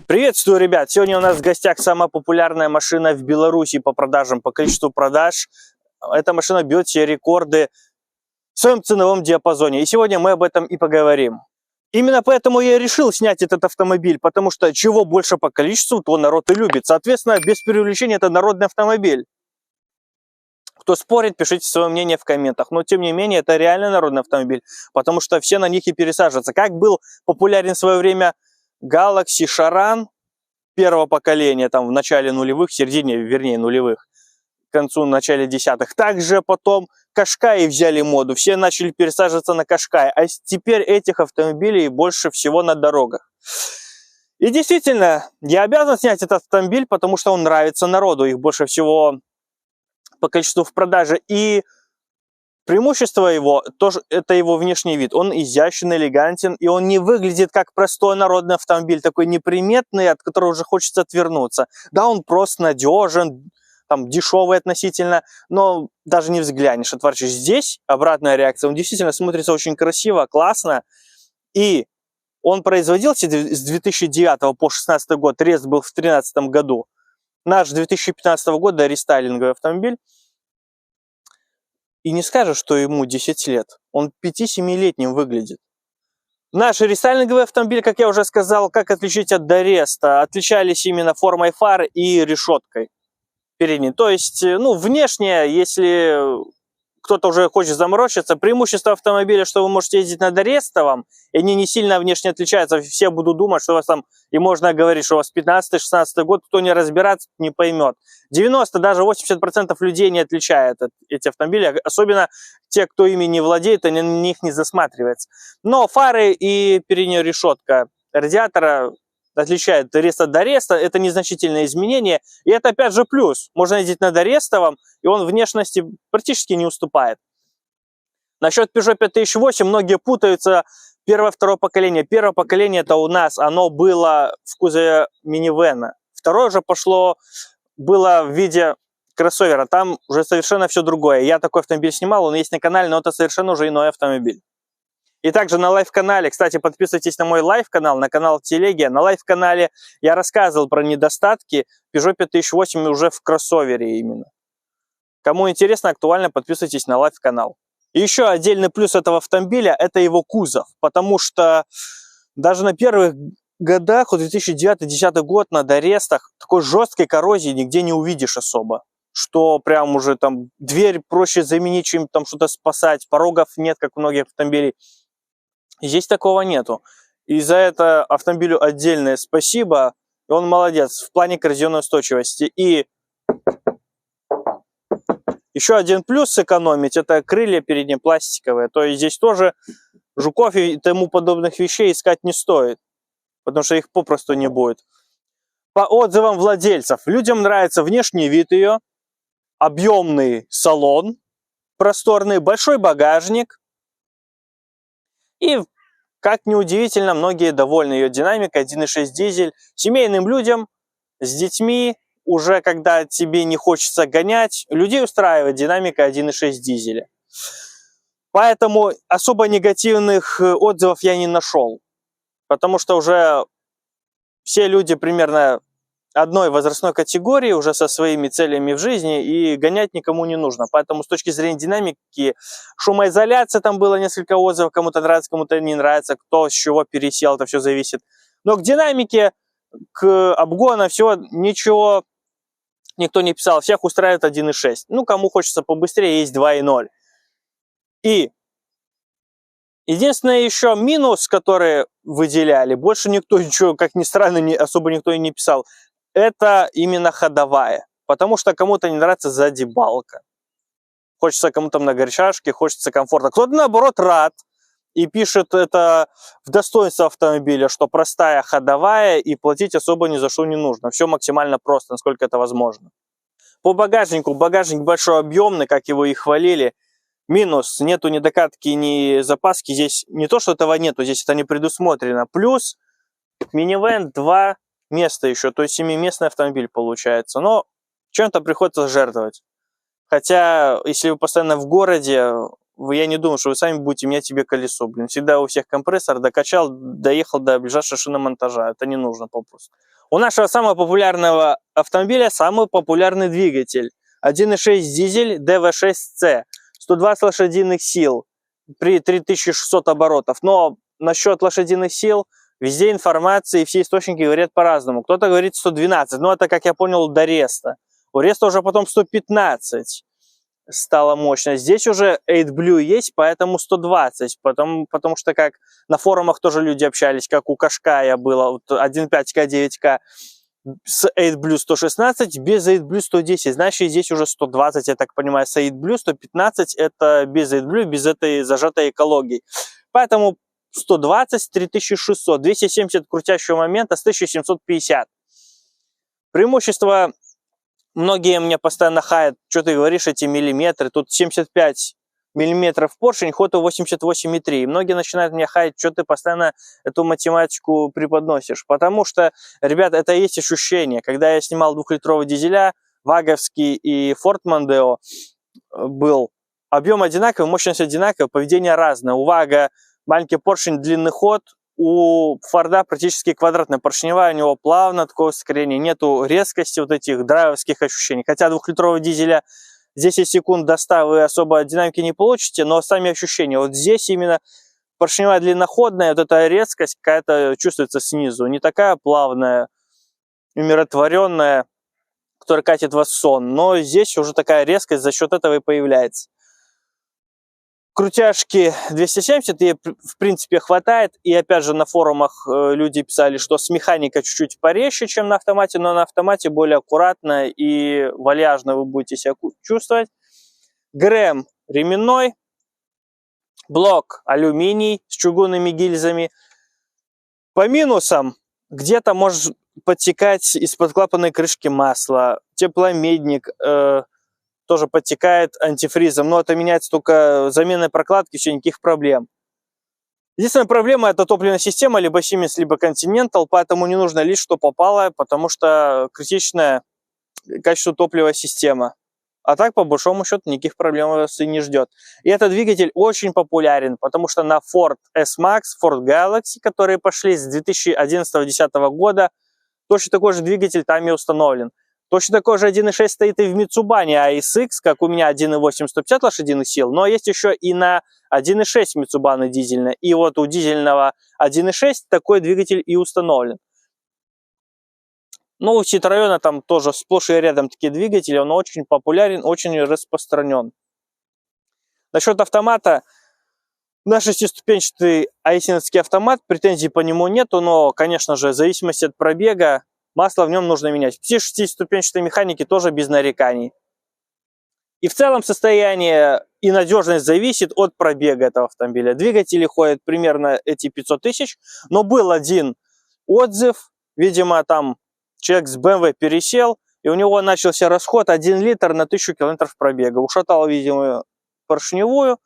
Приветствую, ребят! Сегодня у нас в гостях самая популярная машина в Беларуси по продажам, по количеству продаж. Эта машина бьет все рекорды в своем ценовом диапазоне. И сегодня мы об этом и поговорим. Именно поэтому я решил снять этот автомобиль, потому что чего больше по количеству, то народ и любит. Соответственно, без преувеличения, это народный автомобиль. Кто спорит, пишите свое мнение в комментах. Но, тем не менее, это реально народный автомобиль, потому что все на них и пересаживаются. Как был популярен в свое время Galaxy Charan первого поколения, там в начале нулевых, в середине, вернее, нулевых, к концу, начале десятых. Также потом Qashqai взяли моду, все начали пересаживаться на Qashqai, а теперь этих автомобилей больше всего на дорогах. И действительно, я обязан снять этот автомобиль, потому что он нравится народу, их больше всего по количеству в продаже. И преимущество его, тоже, это его внешний вид. Он изящен, элегантен, и он не выглядит как простой народный автомобиль, такой неприметный, от которого уже хочется отвернуться. Да, он просто надежен, там, дешевый относительно, но даже не взглянешь, отворачиваешь. Здесь обратная реакция, он действительно смотрится очень красиво, классно, и он производился с 2009 по 2016 год, рест был в 2013 году. Наш 2015 года рестайлинговый автомобиль. И не скажешь, что ему 10 лет. Он 5-7-летним выглядит. Наш рестайлинговый автомобиль, как я уже сказал, как отличить от Дореста, отличались именно формой фар и решеткой передней. То есть, ну, внешне, если кто-то уже хочет заморочиться, преимущество автомобиля, что вы можете ездить на Дорестовом, и они не сильно внешне отличаются. Все будут думать, что у вас там, и можно говорить, что у вас 15-16 год, кто не разбирается, не поймет. 90, даже 80% людей не отличают эти автомобили, особенно те, кто ими не владеет, они на них не засматривается. Но фары и передняя решетка радиатора отличает Рест от Дореста, это незначительное изменение, и это опять же плюс. Можно ездить на Дорестовом, и он внешности практически не уступает. Насчет Peugeot 5008 многие путаются. Первое-второе поколение. Первое поколение это у нас, оно было в кузове минивэна. Второе же было в виде кроссовера. Там уже совершенно все другое. Я такой автомобиль снимал, он есть на канале, но это совершенно уже иной автомобиль. И также на лайв-канале, кстати, подписывайтесь на мой лайв-канал, на канал Телеги. На лайв-канале я рассказывал про недостатки Peugeot 5008 уже в кроссовере именно. Кому интересно, актуально, подписывайтесь на лайв-канал. И еще отдельный плюс этого автомобиля – это его кузов, потому что даже на первых годах, 2009-2010 год, на Дорестах, такой жесткой коррозии нигде не увидишь особо. Что прям уже там дверь проще заменить, чем там что-то спасать, порогов нет, как у многих автомобилей. Здесь такого нету. И за это автомобилю отдельное спасибо. И он молодец в плане коррозионной устойчивости. И еще один плюс сэкономить – это крылья передние пластиковые. То есть здесь тоже жуков и тому подобных вещей искать не стоит. Потому что их попросту не будет. По отзывам владельцев, людям нравится внешний вид ее, объемный салон, просторный, большой багажник. И, как ни удивительно, многие довольны ее динамикой, 1.6 дизель. Семейным людям, с детьми, уже когда тебе не хочется гонять, людей устраивает динамика 1.6 дизеля. Поэтому особо негативных отзывов я не нашел. Потому что уже все люди примерно одной возрастной категории, уже со своими целями в жизни, и гонять никому не нужно. Поэтому с точки зрения динамики, шумоизоляция, там было несколько отзывов, кому-то нравится, кому-то не нравится, кто с чего пересел, это все зависит. Но к динамике, к обгону, все, ничего никто не писал, всех устраивает 1.6. Ну, кому хочется побыстрее, есть 2.0. И единственное еще минус, который выделяли, больше никто ничего, как ни странно, особо никто и не писал, это именно ходовая. Потому что кому-то не нравится сзади балка. Хочется кому-то многорычажки, хочется комфорта. Кто-то, наоборот, рад и пишет это в достоинство автомобиля, что простая ходовая и платить особо ни за что не нужно. Все максимально просто, насколько это возможно. По багажнику. Багажник большой, объемный, как его и хвалили. Минус. Нету ни докатки, ни запаски. Здесь не то, что этого нету, здесь это не предусмотрено. Плюс минивэн 2 места еще, то есть 7-местный автомобиль получается. Но чем-то приходится жертвовать. Хотя, если вы постоянно в городе, я не думаю, что вы сами будете менять себе колесо. Блин, всегда у всех компрессор докачал, доехал до ближайшего шиномонтажа. Это не нужно попросту. У нашего самого популярного автомобиля самый популярный двигатель. 1.6 дизель DV6C. 120 лошадиных сил при 3600 оборотов. Но насчет лошадиных сил везде информация и все источники говорят по-разному. Кто-то говорит 112, но это, как я понял, до Реста. У Реста уже потом 115 стала мощность. Здесь уже 8Blue есть, поэтому 120. Потому что как на форумах тоже люди общались, как у Кашкая было, вот 1.5К, 9К с 8Blue 116, без 8Blue 110. Значит, здесь уже 120, я так понимаю, с 8Blue 115 это без 8Blue, без этой зажатой экологии. Поэтому 120, 3600, 270 крутящего момента с 1750. Преимущество, многие мне постоянно хаят, что ты говоришь, эти миллиметры, тут 75 миллиметров поршень, ход 88,3. Многие начинают меня хаять, что ты постоянно эту математику преподносишь. Потому что, ребят, это и есть ощущение. Когда я снимал 2-литровый дизеля, ваговский и Ford Mondeo был, объем одинаковый, мощность одинаковая, поведение разное. У Вага маленький поршень, длинный ход, у Форда практически квадратная поршневая, у него плавно такое ускорение, нету резкости вот этих драйверских ощущений. Хотя 2-литрового дизеля 10 секунд до 100 вы особо динамики не получите, но сами ощущения, вот здесь именно поршневая длинноходная, вот эта резкость какая-то чувствуется снизу, не такая плавная, умиротворенная, которая катит вас в сон, но здесь уже такая резкость за счет этого и появляется. Крутяшки 270 ей в принципе хватает, и опять же на форумах люди писали, что с механикой чуть-чуть порезче, чем на автомате, но на автомате более аккуратно и вальяжно вы будете себя чувствовать. ГРМ ременной, блок алюминий с чугунными гильзами. По минусам где-то может подтекать из-под клапанной крышки масло, тепломедник тоже подтекает антифризом, но это меняется только заменой прокладки, все, никаких проблем. Единственная проблема — это топливная система, либо Siemens, либо Continental, поэтому не нужно лить, что попало, потому что критичное качество топлива система. А так, по большому счету, никаких проблем вас и не ждет. И этот двигатель очень популярен, потому что на Ford S-Max, Ford Galaxy, которые пошли с 2011-2010 года, точно такой же двигатель там и установлен. Точно такой же 1.6 стоит и в Mitsubishi ASX, как у меня 1.8 150 лошадиных сил, но есть еще и на 1.6 Mitsubishi дизельная. И вот у дизельного 1.6 такой двигатель и установлен. Ну, у Citroёn там тоже сплошь и рядом такие двигатели, он очень популярен, очень распространен. Насчет автомата, на 6-ступенчатый айсиновский автомат, претензий по нему нету, но, конечно же, в зависимости от пробега, масло в нем нужно менять. Все 6-ступенчатые механики тоже без нареканий. И в целом состояние и надежность зависит от пробега этого автомобиля. Двигатели ходят примерно эти 500 тысяч, но был один отзыв, видимо, там человек с BMW пересел, и у него начался расход 1 литр на 1000 километров пробега. Ушатал, видимо, поршневую,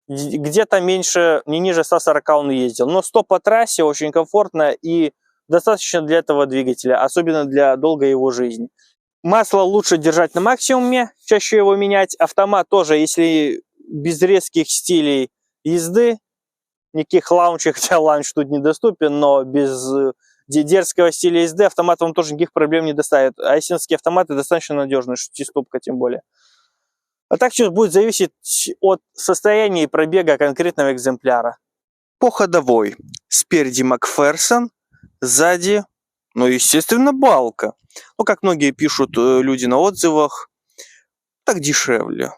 где-то меньше, не ниже 140 он ездил. Но 100 по трассе очень комфортно и достаточно для этого двигателя, особенно для долгой его жизни. Масло лучше держать на максимуме, чаще его менять. Автомат тоже, если без резких стилей езды, никаких лаунчей, хотя лаунч тут недоступен, но без дерзкого стиля езды автомат вам тоже никаких проблем не доставит. Айсиновские автоматы достаточно надежные, 6-ступка тем более. А так все будет зависеть от состояния и пробега конкретного экземпляра. По ходовой. Спереди Макферсон, сзади, ну, естественно, балка. Ну, как многие пишут люди на отзывах, так дешевле.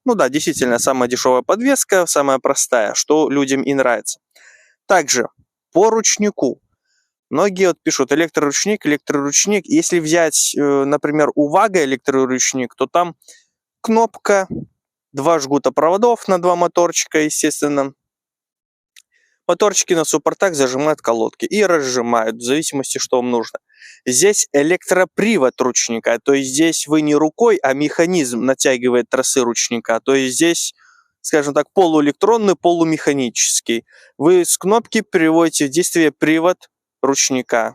Ну да, действительно, самая дешевая подвеска, самая простая, что людям и нравится. Также по ручнику. Многие вот пишут электроручник, электроручник. Если взять, например, у Вага электроручник, то там кнопка, 2 жгута проводов на 2 моторчика, естественно. Моторчики на суппортах зажимают колодки и разжимают, в зависимости, что вам нужно. Здесь электропривод ручника, то есть здесь вы не рукой, а механизм натягивает тросы ручника. То есть здесь, скажем так, полуэлектронный, полумеханический. Вы с кнопки переводите в действие привод ручника.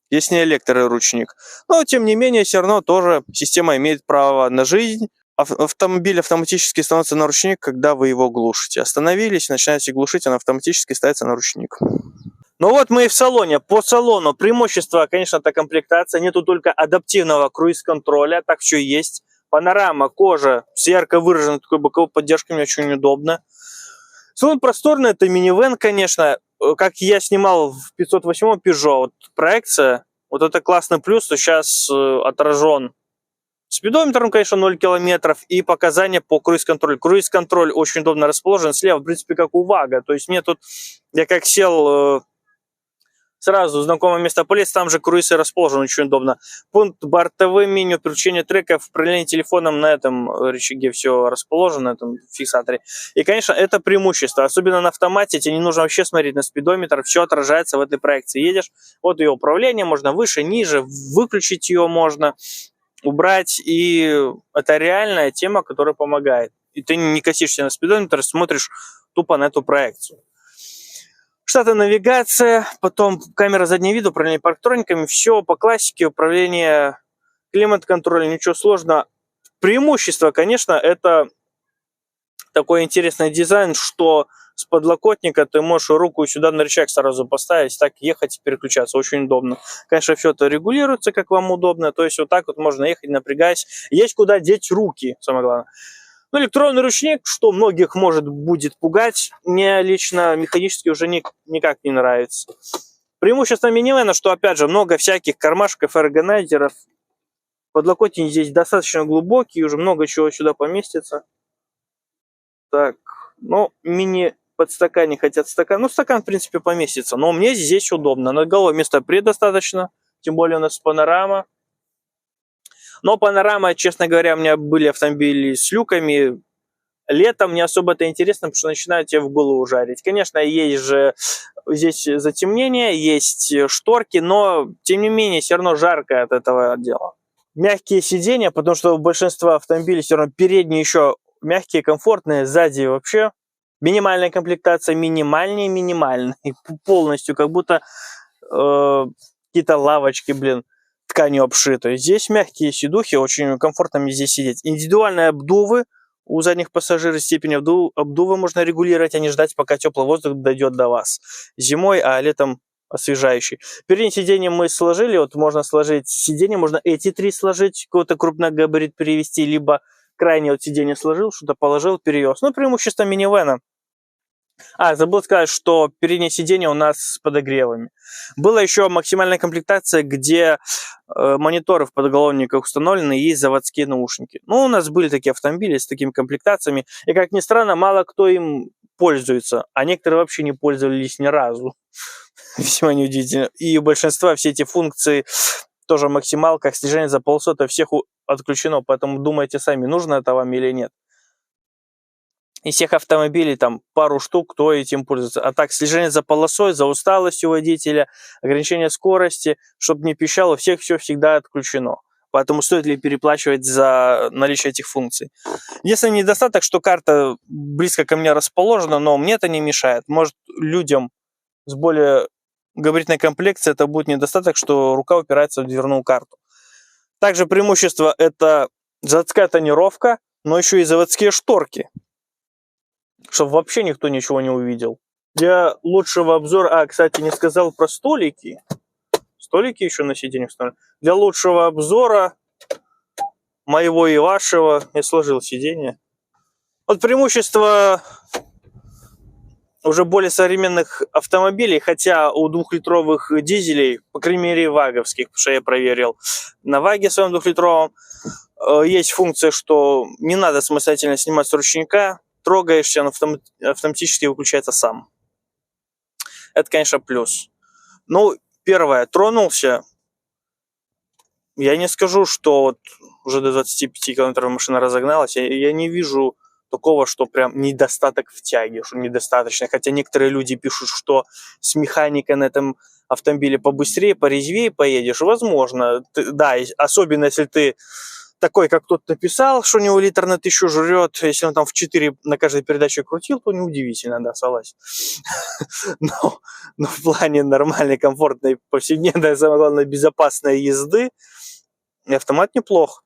Здесь не электроручник. Но, тем не менее, все равно тоже система имеет право на жизнь. автомобиль автоматически становится на ручник, когда вы его глушите. Остановились, начинаете глушить, он автоматически ставится на ручник. Ну вот мы и в салоне. По салону преимущество, конечно, это комплектация. Нету только адаптивного круиз-контроля, так все и есть. Панорама, кожа с ярко выраженной такой боковой поддержкой, мне очень удобно. Салон просторный, это минивэн, конечно. Как я снимал в 508 Peugeot, вот проекция, вот это классный плюс, что сейчас отражен спидометром, конечно, 0 километров, и показания по круиз-контролю. Круиз-контроль очень удобно расположен, слева, в принципе, как у ВАГа. То есть мне тут, я как сел... Сразу знакомое место полез, там же круиз и расположен, очень удобно. Пункт бортовым меню, переключение треков, управление телефоном, на этом рычаге все расположено, на этом фиксаторе. И, конечно, это преимущество, особенно на автомате, тебе не нужно вообще смотреть на спидометр, все отражается в этой проекции. Едешь, вот ее управление, можно выше, ниже, выключить ее можно, убрать, и это реальная тема, которая помогает. И ты не косишься на спидометр, смотришь тупо на эту проекцию. Штатная навигация, потом камера заднего вида, управление парктрониками, все по классике, управление климат-контролем, ничего сложного. Преимущество, конечно, это такой интересный дизайн, что с подлокотника ты можешь руку сюда на рычаг сразу поставить, так ехать и переключаться, очень удобно. Конечно, все это регулируется, как вам удобно, то есть вот так вот можно ехать, напрягаясь. Есть куда деть руки, самое главное. Ну, электронный ручник, что многих может будет пугать, мне лично механически уже никак не нравится. Преимущество минивэна, что, опять же, много всяких кармашков, органайзеров. Подлокотники здесь достаточно глубокие, уже много чего сюда поместится. Так, ну, мини-подстаканник хотят стакан. Ну, стакан, в принципе, поместится, но мне здесь удобно. Над головой места предостаточно, тем более у нас панорама. Но панорама, честно говоря, у меня были автомобили с люками. Летом не особо это интересно, потому что начинают тебе в голову жарить. Конечно, есть же здесь затемнение, есть шторки, но, тем не менее, все равно жарко от этого дела. Мягкие сиденья, потому что у большинства автомобилей все равно передние еще мягкие, комфортные, сзади вообще минимальная комплектация, минимальная, полностью, как будто какие-то лавочки, блин, тканью обшиты. Здесь мягкие сидухи, очень комфортно мне здесь сидеть. Индивидуальные обдувы у задних пассажиров, степень обдува можно регулировать, а не ждать, пока теплый воздух дойдет до вас. Зимой, а летом освежающий. Переднее сиденье мы сложили, вот можно сложить сиденье, можно эти три сложить, какой-то крупногабарит перевести, либо крайнее вот сиденье сложил, что-то положил, перевез. Ну, преимущество минивэна. Забыл сказать, что переднее сиденье у нас с подогревами. Была еще максимальная комплектация, где мониторы в подголовниках установлены, и есть заводские наушники. Ну, у нас были такие автомобили с такими комплектациями, и, как ни странно, мало кто им пользуется, а некоторые вообще не пользовались ни разу. Весьма неудивительно. И у большинства все эти функции тоже максималка, слежение за полосой, всех отключено, поэтому думайте сами, нужно это вам или нет. Из всех автомобилей там пару штук, кто этим пользуется. А так, слежение за полосой, за усталостью водителя, ограничение скорости, чтобы не пищало, у всех все всегда отключено. Поэтому стоит ли переплачивать за наличие этих функций. Единственный недостаток, что карта близко ко мне расположена, но мне это не мешает. Может, людям с более габаритной комплекцией это будет недостаток, что рука упирается в дверную карту. Также преимущество — это заводская тонировка, но еще и заводские шторки, чтобы вообще никто ничего не увидел. Для лучшего обзора... кстати, не сказал про столики. Столики еще на сиденьях установлены. Для лучшего обзора моего и вашего я сложил сиденье. Вот преимущество уже более современных автомобилей, хотя у двухлитровых дизелей, по крайней мере, ваговских, потому что я проверил, на ваге своем двухлитровом есть функция, что не надо самостоятельно снимать с ручника, трогаешься, он автоматически выключается сам. Это, конечно, плюс. Ну, первое, тронулся. Я не скажу, что вот уже до 25 км машина разогналась. Я не вижу такого, что прям недостаток в тяге, что недостаточно. Хотя некоторые люди пишут, что с механикой на этом автомобиле побыстрее, порезвее поедешь. Возможно. Да, особенно если ты такой, как тот написал, что у него литр на 1000 жрет, если он там в 4 на каждой передаче крутил, то неудивительно, да, согласен. Но в плане нормальной, комфортной, повседневной, самое главное, безопасной езды автомат неплох.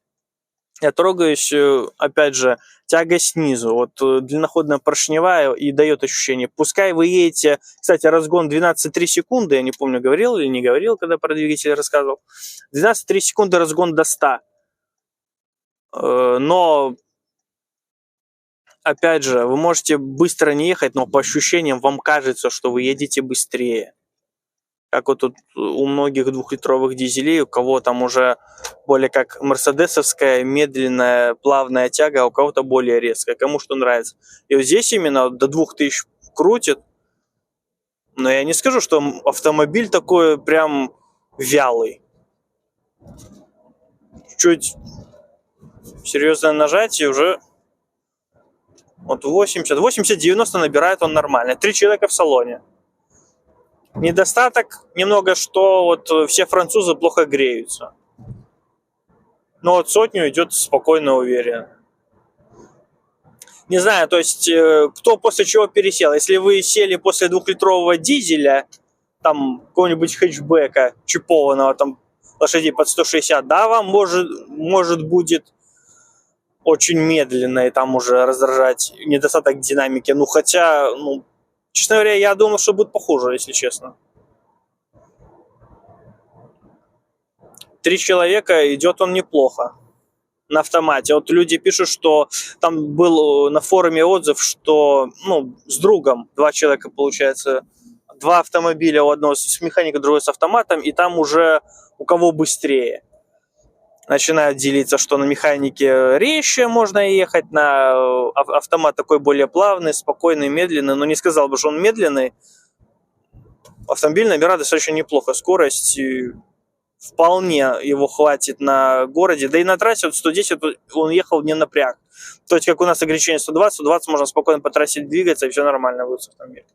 Я трогаюсь, опять же, тяга снизу, вот длинноходная поршневая и дает ощущение. Пускай вы едете, кстати, разгон 12,3 секунды, я не помню, говорил или не говорил, когда про двигатель рассказывал. 12,3 секунды разгон до 100. Но, опять же, вы можете быстро не ехать, но по ощущениям вам кажется, что вы едете быстрее. Как вот тут у многих двухлитровых дизелей, у кого там уже более как мерседесовская медленная плавная тяга, а у кого-то более резкая, кому что нравится. И вот здесь именно до 2000 крутит, но я не скажу, что автомобиль такой прям вялый. Чуть серьезное нажатие уже вот 80-90 набирает он нормально. 3 человека в салоне. Недостаток немного, что вот все французы плохо греются. Но вот сотню идет спокойно, уверенно. Не знаю, то есть кто после чего пересел. Если вы сели после 2-литрового дизеля, там какого-нибудь хэтчбека чипованного, там лошадей под 160, да, вам может будет очень медленно и там уже раздражать недостаток динамики. Ну, хотя, ну, честно говоря, я думал, что будет похуже, если честно. 3 человека, идет он неплохо на автомате. Вот люди пишут, что там был на форуме отзыв, что, ну, с другом 2 человека, получается, 2 автомобиля, у одного с механикой, другой с автоматом, и там уже у кого быстрее. Начинают делиться, что на механике резче можно ехать, на автомат такой более плавный, спокойный, медленный, но не сказал бы, что он медленный. Автомобиль набирает достаточно неплохо скорость, вполне его хватит на городе, да и на трассе вот 110 он ехал не напряг. То есть, как у нас ограничение 120 можно спокойно по трассе двигаться, и все нормально будет с автомобилем.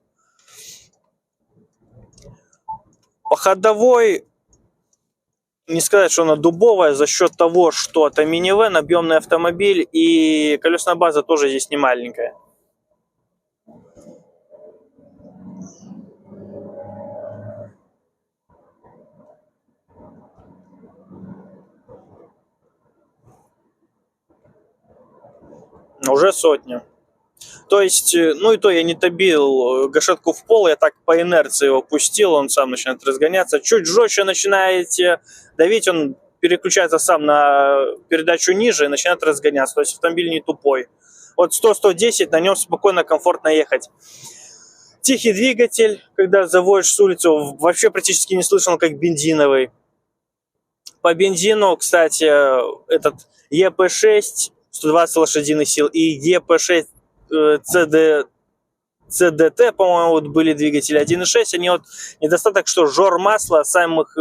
По ходовой, не сказать, что она дубовая, за счет того, что это минивэн, объемный автомобиль, и колесная база тоже здесь не маленькая. Уже сотню. То есть, ну и то я не добил гашетку в пол, я так по инерции его пустил, он сам начинает разгоняться. Чуть жестче начинаете давить, он переключается сам на передачу ниже и начинает разгоняться. То есть автомобиль не тупой. Вот 100-110, на нем спокойно, комфортно ехать. Тихий двигатель, когда заводишь с улицы, вообще практически не слышал, как бензиновый. По бензину, кстати, этот ЕП-6 120 лошадиных сил и ЕП-6 CDT, по-моему, вот были двигатели 1.6, они вот недостаток, что жор масла самых,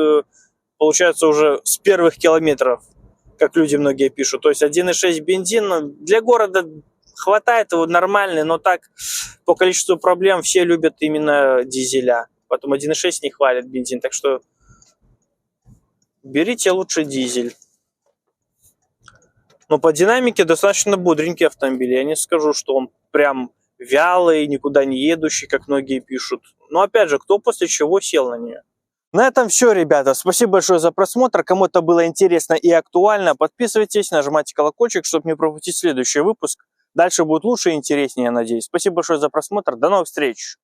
получается, уже с первых километров, как люди многие пишут. То есть 1.6 бензин для города хватает, его нормальный, но так по количеству проблем все любят именно дизеля. Потом 1.6 не хвалит бензин, так что берите лучше дизель. Но по динамике достаточно бодренький автомобиль. Я не скажу, что он прям вялый, никуда не едущий, как многие пишут. Но опять же, кто после чего сел на нее. На этом все, ребята. Спасибо большое за просмотр. Кому это было интересно и актуально, подписывайтесь, нажимайте колокольчик, чтобы не пропустить следующий выпуск. Дальше будет лучше и интереснее, я надеюсь. Спасибо большое за просмотр. До новых встреч.